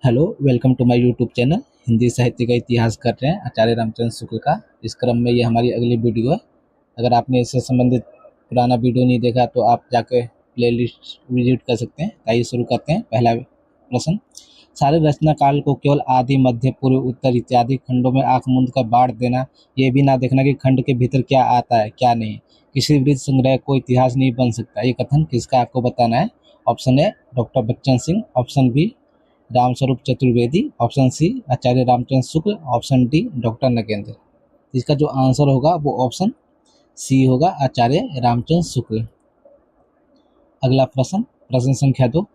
Hello, welcome to my YouTube channel. Hindi साहित्य का इतिहास कर रहे हैं आचार्य रामचंद्र शुक्ल का। इस क्रम में ये हमारी अगली वीडियो है। अगर आपने इससे संबंधित पुराना वीडियो नहीं देखा तो आप जाके प्लेलिस्ट विजिट कर सकते हैं। आइए शुरू करते हैं। पहला प्रश्न, सारे रचना काल को केवल आदि, मध्य, पूर्व, उत्तर इत्यादि खंडों में आंख मूंद कर बांट देना, ये भी ना देखना कि खंड के भीतर क्या आता है क्या नहीं, किसी वृत्त संग्रह को इतिहास नहीं बन सकता, ये कथन किसका आपको बताना है। Option A doctor Bachchan Singh, option B Ramswaroop Chaturvedi, option C Acharya Ramchandra Shukla, option D doctor Nagendra. इसका जो आंसर होगा वो ऑप्शन सी होगा, आचार्य रामचंद्र शुक्ल। अगला प्रश्न, प्रश्न संख्या 2,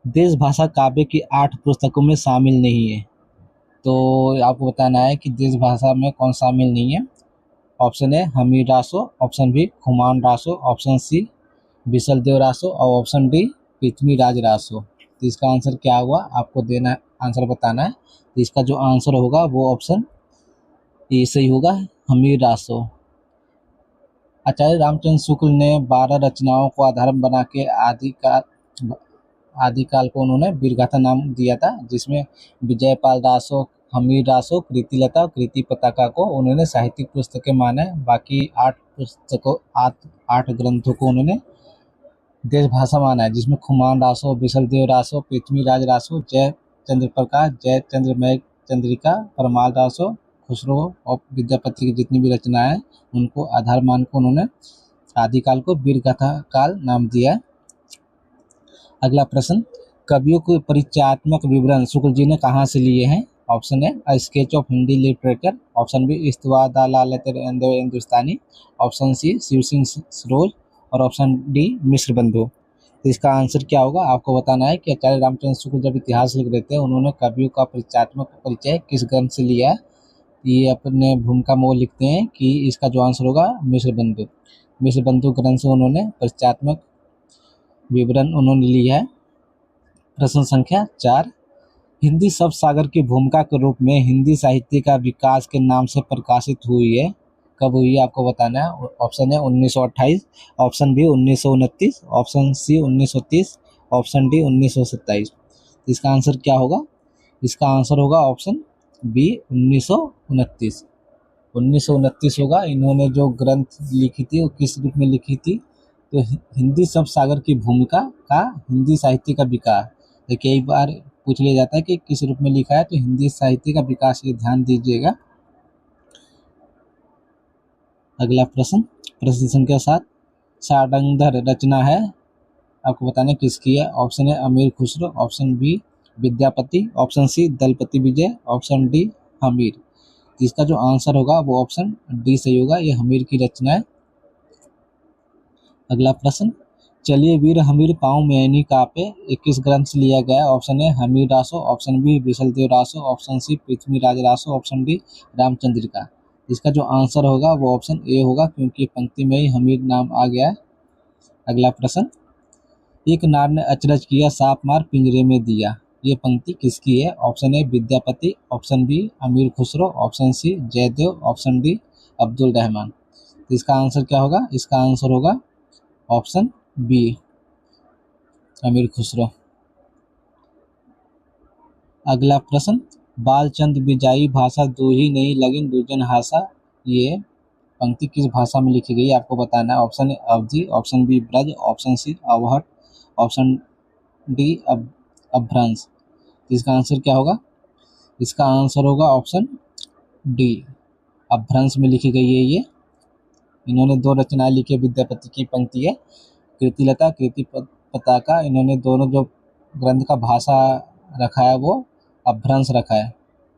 देश भाषा काव्य की 8 पुस्तकों में शामिल नहीं है। तो आपको बताना है कि देश भाषा में कौन शामिल नहीं है। Option A Hammir Raso, option B Khuman Raso, option C Bisaldev Raso और ऑप्शन डी पृथ्वीराज रासो। तो इसका आंसर क्या हुआ आपको देना, आंसर बताना है। तो इसका जो आंसर होगा वो ऑप्शन ए सही होगा, हमीर रासो। आचार्य रामचंद्र शुक्ल ने 12 रचनाओं को आधार बना के आदिकाल को उन्होंने वीरगाथा नाम दिया था, जिसमें विजयपाल रासो, हमीर रासो, कृतिलता और कृति पताका को उन्होंने साहित्यिक पुस्तकें माना है। बाकी 8 ग्रंथों को उन्होंने देश भाषा माना है, जिसमें खुमान रासो, बिशलदेव रासो, पृथ्वीराज रासो, जय चंद्र प्रकाश, जय चंद्रमय चंद्रिका, परमाल रासो, खुसरो और विद्यापति की जितनी भी रचनाएं हैं उनको आधार मान को उन्होंने आदिकाल को वीरगाथा काल नाम दिया है। अगला प्रश्न, कवियों के परिचयात्मक विवरण शुक्ल जी ने कहाँ से लिए हैं। Option A a sketch of Hindi literature, option B Hindustani, option C Shiv Singh Saroj और ऑप्शन डी मिश्र बंधु। तो इसका आंसर क्या होगा आपको बताना है कि आचार्य रामचंद्र शुक्ल जब इतिहास लिख रहे थे उन्होंने कवियों का परिचयात्मक परिचय किस ग्रंथ से लिया है। ये अपने भूमिका में लिखते हैं कि इसका जो आंसर होगा मिश्र बंधु। मिश्र बंधु ग्रंथ से उन्होंने परिचयात्मक विवरण उन्होंने लिया है। प्रश्न संख्या 4, हिंदी शब्द सागर की भूमिका के रूप में हिंदी साहित्य का विकास के नाम से प्रकाशित हुई है, कब हुई है आपको बताना है। ऑप्शन है 1928, option B 1929, option C 1930, option D 1927। इसका आंसर क्या होगा, इसका आंसर होगा ऑप्शन बी 1929। 1929 होगा। इन्होंने जो ग्रंथ लिखी थी वो किस रूप में लिखी थी, तो हिंदी शब्द सागर की भूमिका का हिंदी साहित्य का विकास। तो कई बार पूछ लिया जाता है कि किस रूप में लिखा है, तो हिंदी साहित्य का विकास, ये ध्यान दीजिएगा। अगला प्रश्न, प्रश्न संख्या 7, षाडंगर रचना है आपको बताना किसकी है। ऑप्शन है Amir Khusro, option B Vidyapati, option C Dalpati Vijay, option D Hammir. इसका जो आंसर होगा वो ऑप्शन डी सही होगा, ये हमीर की रचना है। अगला प्रश्न, चलिए वीर हमीर पाँव मैनी कापे, 21 ग्रंथ से लिया गया है। Option A Hammir Raso, option B Bisaldev Raso, option C Prithviraj Raso, option D Ramchandrika. इसका जो आंसर होगा वो ऑप्शन ए होगा, क्योंकि पंक्ति में ही हमीर नाम आ गया है। अगला प्रश्न, एक नार ने अचरज किया साप मार पिंजरे में दिया, ये पंक्ति किसकी है। Option A Vidyapati, option B Amir Khusro, option C Jaydev, option D Abdul Rahman. इसका आंसर क्या होगा, इसका आंसर होगा ऑप्शन बी अमीर खुसरो। अगला प्रश्न, बालचंद बिजाई भाषा दूही नहीं लगिन दूजन हासा, ये पंक्ति किस भाषा में लिखी गई है आपको बताना है। Option A Awadhi, option B Braj, option C Avahatt, option D Apabhramsha. इसका आंसर क्या होगा, इसका आंसर होगा ऑप्शन डी अभ्रंश में लिखी गई है ये। इन्होंने 2 रचनाएं लिखी, विद्यापति की पंक्ति है कृतिलता, कृति पताका। इन्होंने दोनों जो ग्रंथ का भाषा रखा है वो अभ्रंश रखा है,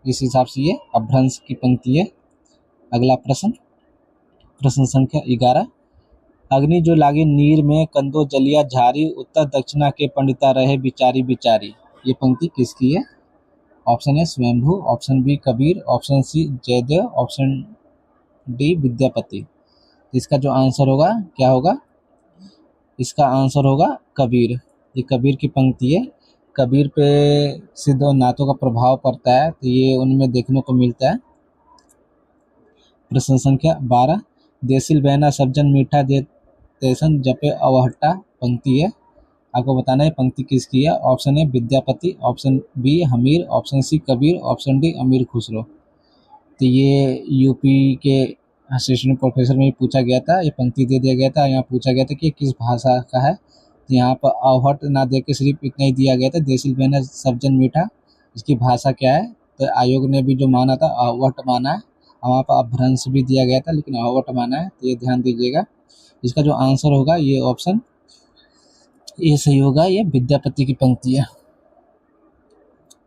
इस हिसाब से ये अभ्रंश की पंक्ति है। अगला प्रश्न, प्रश्न संख्या 11, अग्नि जो लागी नीर में कंदो जलिया झारी, उत्तर दक्षिणा के पंडिता रहे बिचारी बिचारी, ये पंक्ति किसकी है। Option A Swayambhu, option B Kabir, option C Jaydev, option D Vidyapati. इसका जो आंसर होगा क्या होगा, इसका आंसर होगा कबीर। ये कबीर की पंक्ति है। कबीर पे सिद्ध और नातों का प्रभाव पड़ता है, तो ये उनमें देखने को मिलता है। प्रश्न संख्या 12, देसिल बहना सज्जन मीठा दे तेसन जपे अवहट्टा, पंक्ति है आपको बताना है पंक्ति किसकी है। Option A Vidyapati, option B Hamir, option C Kabir, option D Amir Khusro. तो ये यूपी के असिस्टेंट प्रोफेसर में पूछा गया था, ये पंक्ति दे दिया गया था। यहाँ पूछा गया था कि किस भाषा का है, तो यहाँ पर अवहट ना दे के सिर्फ इतना ही दिया गया था, देसिल बहना सब्जन मीठा, इसकी भाषा क्या है। तो आयोग ने भी जो माना था अवहट माना है, वहाँ पर अपभ्रंश भी दिया गया था लेकिन अवहट माना है, तो ये ध्यान दीजिएगा। इसका जो आंसर होगा ये ऑप्शन ये सही होगा, ये विद्यापति की पंक्ति है।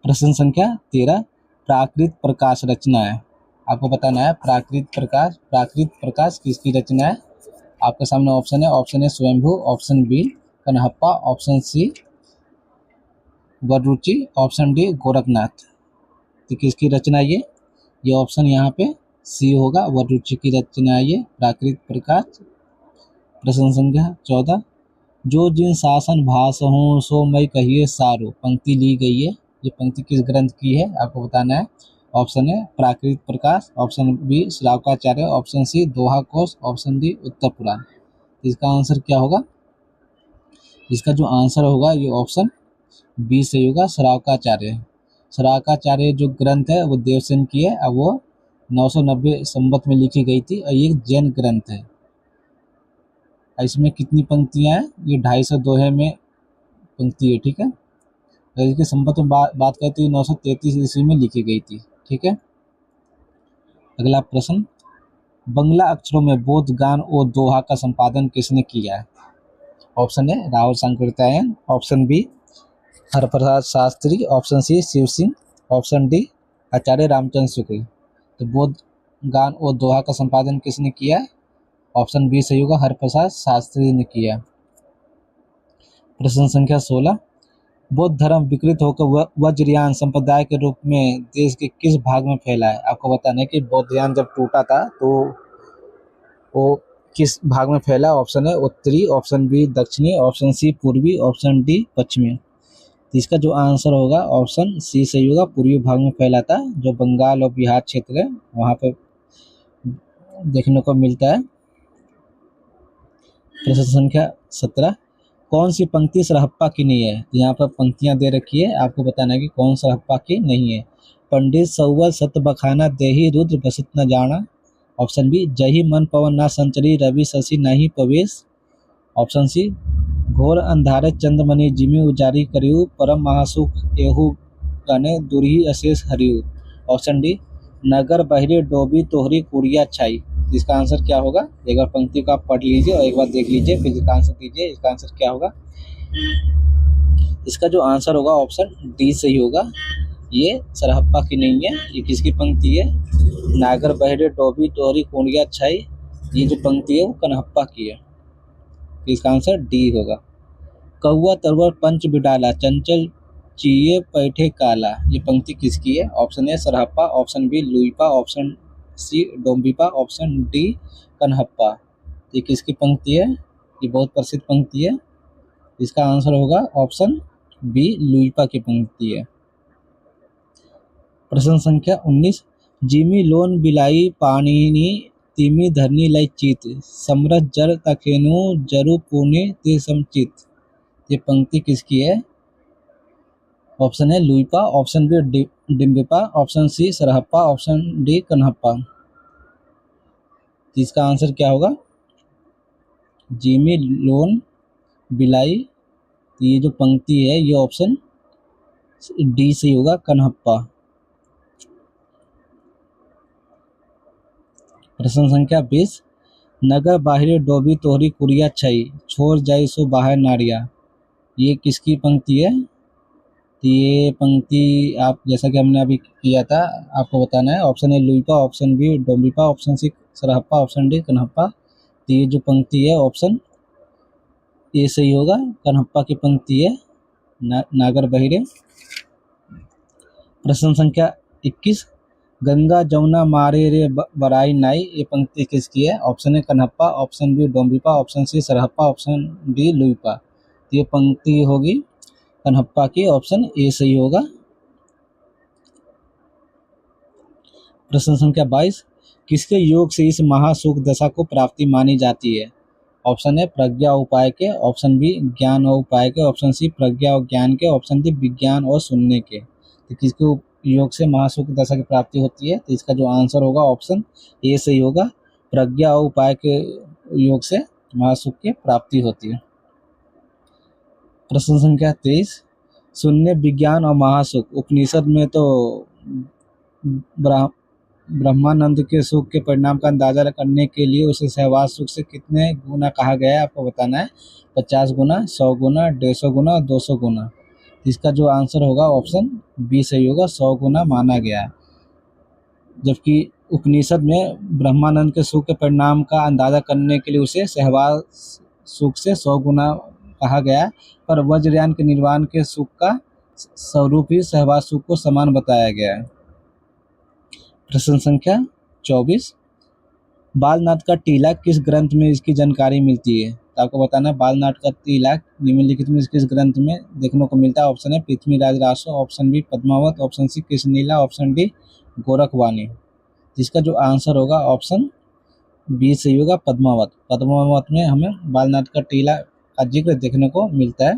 प्रश्न संख्या 13, प्राकृत प्रकाश रचना है। आपको बताना है प्राकृत प्रकाश किसकी रचना है। आपके सामने ऑप्शन है, option A Swayambhu, option B Kanhapa, option C Vararuchi, option D Gorakhnath. तो किसकी रचना ये ऑप्शन यहाँ पे सी होगा, वररुचि की रचना ये प्राकृत प्रकाश। प्रश्न संख्या 14, जो जिन शासन भाषणों सो मैं कहिए सारो, पंक्ति ली गई है, ये पंक्ति किस ग्रंथ की है आपको बताना है। ऑप्शन है प्राकृत प्रकाश, option B Shravakacharya, option C दोहा कोश, ऑप्शन डी उत्तर पुराण। इसका आंसर क्या होगा, इसका जो आंसर होगा ये ऑप्शन बी सही होगा, श्रावकाचार्य। श्रावकाचार्य जो ग्रंथ है वो देवसेन की है, अब वो 990 संवत में लिखी गई थी और ये जैन ग्रंथ है। इसमें कितनी पंक्तियां हैं, ये 250 दोहे में पंक्ति है, ठीक है। इसके संवत में बात करें तो ये 933 ईस्वी में लिखी गई थी, ठीक है। अगला प्रश्न, बंगला अक्षरों में बोध गान और दोहा का संपादन किसने किया है। ऑप्शन है Rahul Sankrityayan, option B Haraprasad Shastri, option C Shiv Singh, option D Acharya Ramchandra Shukla. तो बोध गान और दोहा का संपादन किसने किया है, ऑप्शन बी सही होगा, हरप्रसाद शास्त्री ने किया। प्रश्न संख्या 16, बौद्ध धर्म विकृत होकर वज्रयान संप्रदाय के रूप में देश के किस भाग में फैला है। आपको बताना है कि बौद्धयान जब टूटा था तो वो किस भाग में फैला। ऑप्शन है उत्तरी, ऑप्शन बी दक्षिणी, ऑप्शन सी पूर्वी, ऑप्शन डी पश्चिमी। तो इसका जो आंसर होगा ऑप्शन सी सही होगा, पूर्वी भाग में फैला था, जो बंगाल और बिहार क्षेत्र है वहाँ पे देखने को मिलता है। प्रश्न संख्या 17, कौन सी पंक्ति सरहप्पा की नहीं है। यहाँ पर पंक्तियां दे रखी है, आपको बताना है कि कौन सरहप्पा की नहीं है। पंडित सौवर सत बखाना देही रुद्र बसत न जाना, ऑप्शन बी जही मन पवन ना संचरी रवि शशि नहीं प्रवेश, ऑप्शन सी घोर अंधारे चंद्रमणि जिमी उजारी करियु परम महासुख एहु गने दुरही अशेष हरियु, ऑप्शन डी नगर बहिरे डोबी तोहरी कुड़िया छाई। इसका आंसर क्या होगा, एक बार पंक्ति को आप पढ़ लीजिए और एक बार देख लीजिए फिर इसका आंसर दीजिए। इसका आंसर क्या होगा, इसका जो आंसर होगा ऑप्शन डी सही होगा, ये सरहप्पा की नहीं है। ये किसकी पंक्ति है, नागर बहरे डोबी तोहरी कुड़िया छाई, ये जो पंक्ति है वो कन्हप्पा की है। इसका आंसर डी होगा। कौआ तरवर पंच बिडाला चंचल चिये पैठे काला, ये पंक्ति किसकी है। Option A Sarahapa, option B Luipa, option C Dombipa, option D Kanhapa. ये किसकी पंक्ति है, ये बहुत प्रसिद्ध पंक्ति है। इसका आंसर होगा ऑप्शन बी लुइपा की पंक्ति है। प्रश्न संख्या 19, जिमी लोन बिलाई पाणिनी तिमी धरनी लय चित समरथ जर तकेनु जरु पुणे ते समचित, ये पंक्ति किसकी है। ऑप्शन है Luipa, option B Dimbipa, option C Sarahapa, option D Kanhapa. इसका आंसर क्या होगा, जिमी लोन बिलाई, ये जो पंक्ति है ये ऑप्शन डी से होगा, कन्हप्पा। प्रश्न संख्या 20, नगर बाहरी डोबी तोहरी कुड़िया छई छोड़ जाई सो बाहर नारिया, ये किसकी पंक्ति है। तो ये पंक्ति आप जैसा कि हमने अभी किया था आपको बताना है। Option A Luipa, option B Dombipa, option C Sarahapa, option D Kanhapa. तो ये जो पंक्ति है ऑप्शन ए सही होगा, कन्हप्पा की पंक्ति है, नागर बहिरे। प्रश्न संख्या 21, गंगा जमुना मारे रे बराई नाई, ये पंक्ति किसकी है। Option A Kanhapa, option B Dombipa, option C Sarahapa, option D Luipa. तो ये पंक्ति होगी कन्हप्पा की, ऑप्शन ए सही होगा। प्रश्न संख्या 22, किसके योग से इस महासुख दशा को प्राप्ति मानी जाती है। ऑप्शन ए प्रज्ञा और उपाय के, ऑप्शन बी ज्ञान और उपाय के, ऑप्शन सी प्रज्ञा और ज्ञान के, ऑप्शन डी विज्ञान और शून्य के। तो किसके योग से महासुख दशा की प्राप्ति होती है? तो इसका जो आंसर होगा ऑप्शन ए सही होगा, प्रज्ञा और उपाय के योग से महासुख की प्राप्ति होती है। प्रश्न संख्या 23, शून्य, विज्ञान और महासुख। उपनिषद में तो ब्रह्मानंद के सुख के परिणाम का अंदाजा करने के लिए उसे सहवास सुख से कितने गुना कहा गया है, आपको बताना है। 50 गुना, 100 गुना, 150 गुना और 200 गुना। इसका जो आंसर होगा ऑप्शन बी सही होगा, 100 गुना माना गया है। जबकि उपनिषद में ब्रह्मानंद के सुख के परिणाम का अंदाजा करने के लिए उसे सहवास सुख से 100 गुना कहा गया है, पर वज्रयान के निर्वाण के सुख का स्वरूप ही सहवास सुख को समान बताया गया है। प्रश्न संख्या 24, बालनाथ का टीला किस ग्रंथ में इसकी जानकारी मिलती है? तो आपको बताना है बालनाथ का टीला निम्नलिखित में किस ग्रंथ में देखने को मिलता है। ऑप्शन है Prithviraj Raso, option B Padmavat, option C Krishnalila, option D Gorakhbani. जिसका जो आंसर होगा ऑप्शन बी सही होगा, पद्मावत। पद्मावत में हमें बालनाथ का टीला का जिक्र देखने को मिलता है।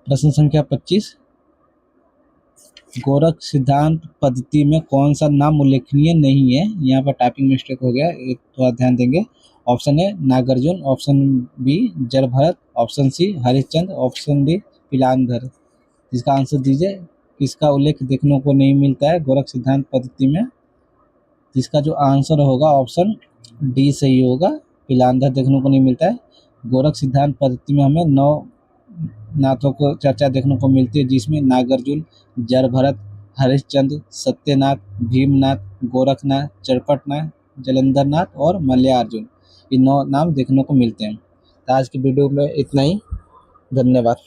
प्रश्न संख्या 25, गोरख सिद्धांत पद्धति में कौन सा नाम उल्लेखनीय नहीं है? यहाँ पर टाइपिंग मिस्टेक हो गया, एक थोड़ा ध्यान देंगे। Option A Nagarjun, option B Jadbharat, option C Harishchandra, option D Pilandhar. इसका आंसर दीजिए, किसका उल्लेख देखने को नहीं मिलता है गोरख सिद्धांत पद्धति में? इसका जो आंसर होगा ऑप्शन डी सही होगा, पिलांधर देखने को नहीं मिलता है। गोरख सिद्धांत पद्धति में हमें 9 नाथों को चर्चा देखने को मिलती है, जिसमें नागार्जुन, जड़भरत, हरिश्चंद्र, सत्यनाथ, भीमनाथ, गोरखनाथ, चरपटनाथ, जलंधरनाथ और मल्ल्यार्जुन, ये 9 नाम देखने को मिलते हैं। तो आज की वीडियो में इतना ही, धन्यवाद।